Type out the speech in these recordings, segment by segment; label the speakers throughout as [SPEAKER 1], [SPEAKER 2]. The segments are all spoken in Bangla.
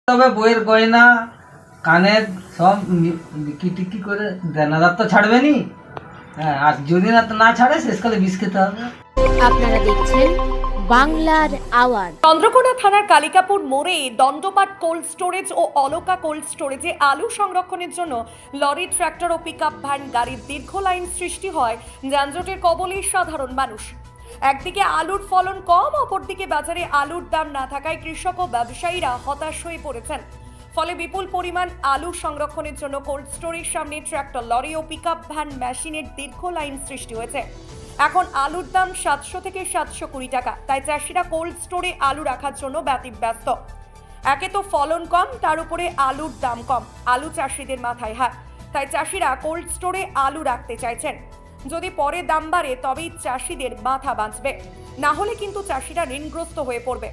[SPEAKER 1] তবে বইয়ের গয়না কানের সব বিক্রি টিক্রি করে দেনাদার তো ছাড়বে নি। হ্যাঁ, আর যদি না ছাড়ে শেষকালে বিষ খেতে হবে।
[SPEAKER 2] আপনারা দেখছেন বাংলার আওয়াজ।
[SPEAKER 3] চন্দ্রকোনা থানার কালিকাপুর মোড়ে দণ্ডপাট কোল্ড স্টোরেজ ও অলকা কোল্ড স্টোরেজে আলু সংরক্ষণের জন্য লরি, ট্রাক্টর ও পিকআপ ভ্যান গাড়ির দীর্ঘ লাইন সৃষ্টি হয়। যানজটের কবলে সাধারণ মানুষ। একদিকে আলুর ফলন কম, অপরদিকে বাজারে আলুর দাম না থাকায় কৃষক ও ব্যবসায়ীরা হতাশ হয়ে পড়েছেন। ফলে বিপুল পরিমাণ আলু সংরক্ষণের জন্য কোল্ড স্টোরের সামনে ট্রাক্টর, লরি ও পিকআপ ভ্যান মেশিনের দীর্ঘ লাইন সৃষ্টি হয়েছে। এখন আলুর দাম 700 থেকে 720 টাকা, তাই চাষিরা কোল্ড স্টোরে আলু রাখার জন্য ব্যতিব্যস্ত। একে তো ফলন কম, তার উপরে আলুর দাম কম, আলু চাষিদের মাথায় হাত। তাই চাষিরা কোল্ড স্টোরে আলু রাখতে চাইছেন। যদি পরে দাম বাড়ে তবেই চাষিদের মাথা বাঁচবে, না হলে কিন্তু চাষিরা ঋণগ্রস্ত হয়ে পড়বে।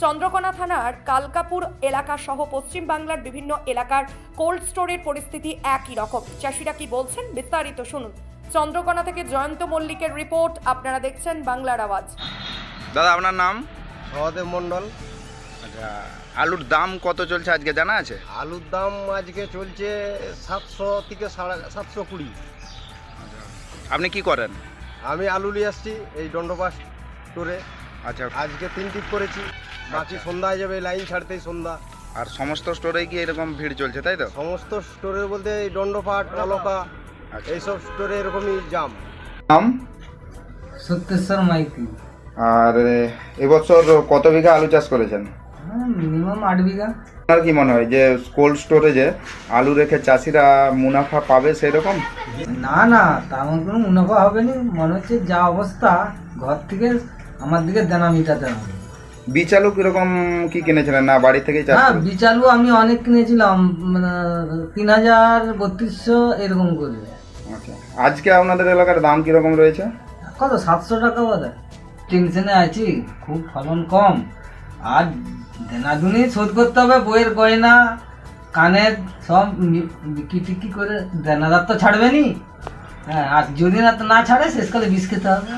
[SPEAKER 3] চন্দ্রকোনা থানার কালকাপুর এলাকা সহ পশ্চিম বাংলার বিভিন্ন এলাকার কোল্ড স্টোরের পরিস্থিতি একই রকম। চাষিরা কি বলছেন বিস্তারিত শুনুন। চন্দ্রকোনা থেকে জয়ন্ত মল্লিকের রিপোর্ট। আপনারা দেখছেন বাংলার আওয়াজ।
[SPEAKER 4] দাদা আপনার নাম?
[SPEAKER 5] সহদেব মন্ডল।
[SPEAKER 4] আচ্ছা, আলুর দাম কত চলছে আজকে জানা আছে?
[SPEAKER 5] আলুর দাম আজকে চলছে 700 থেকে 720।
[SPEAKER 4] আপনি কি করেন?
[SPEAKER 5] আমি আলু নিয়ে আসছি এই দণ্ডপাট স্টোরে।
[SPEAKER 4] আচ্ছা,
[SPEAKER 5] আজকে 3 টিপ করেছি, বাকি সন্ধ্যায় যাবে, লাইন ছাড়তেই সন্ধ্যা।
[SPEAKER 4] আর সমস্ত স্টোরে কি এরকম ভিড় চলছে তাই তো?
[SPEAKER 5] সমস্ত স্টোরে বলতে এই দণ্ডপাট, অলকা এইসব স্টোরে এরকমই জাম।
[SPEAKER 4] নাম?
[SPEAKER 1] সত্যেশ্বর মাইতি।
[SPEAKER 4] আর এবছর কত বিঘা আলু চাষ করেছেন?
[SPEAKER 1] মিনিমাম 8 বিঘা।
[SPEAKER 4] আপনার কি মনে হয় যে কোল্ড স্টোরেজে আলু রেখে চাষিরা মুনাফা পাবে সেরকম?
[SPEAKER 1] না, তেমন কোনো মুনাফা হবে না। মনে হচ্ছে যা অবস্থা, ঘর থেকে আমার দিকে দেনা মিটাতে হবে।
[SPEAKER 4] বীজ আলু কিরকম কি কিনেছিলেন, না বাড়ি থেকেই চাষ
[SPEAKER 1] হ্যাঁ,
[SPEAKER 4] করেছেন?
[SPEAKER 1] বীজ আলু আমি অনেক কিনেছিলাম, 3000-3200 এরকম করে।
[SPEAKER 4] আচ্ছা, আজকে আপনাদের এলাকার দাম কিরকম রয়েছে?
[SPEAKER 1] কত 700 টাকা বোধ হয়। টেনশনে আছি, খুব ফলন কম, আর দেনাদুনি শোধ করতে হবে। বইয়ের গয়না কানের সব বিক্রি টিক্রি করে দেনাদার তো ছাড়বে নি। হ্যাঁ, আর যদি না ছাড়ে শেষকালে বিষ খেতে হবে।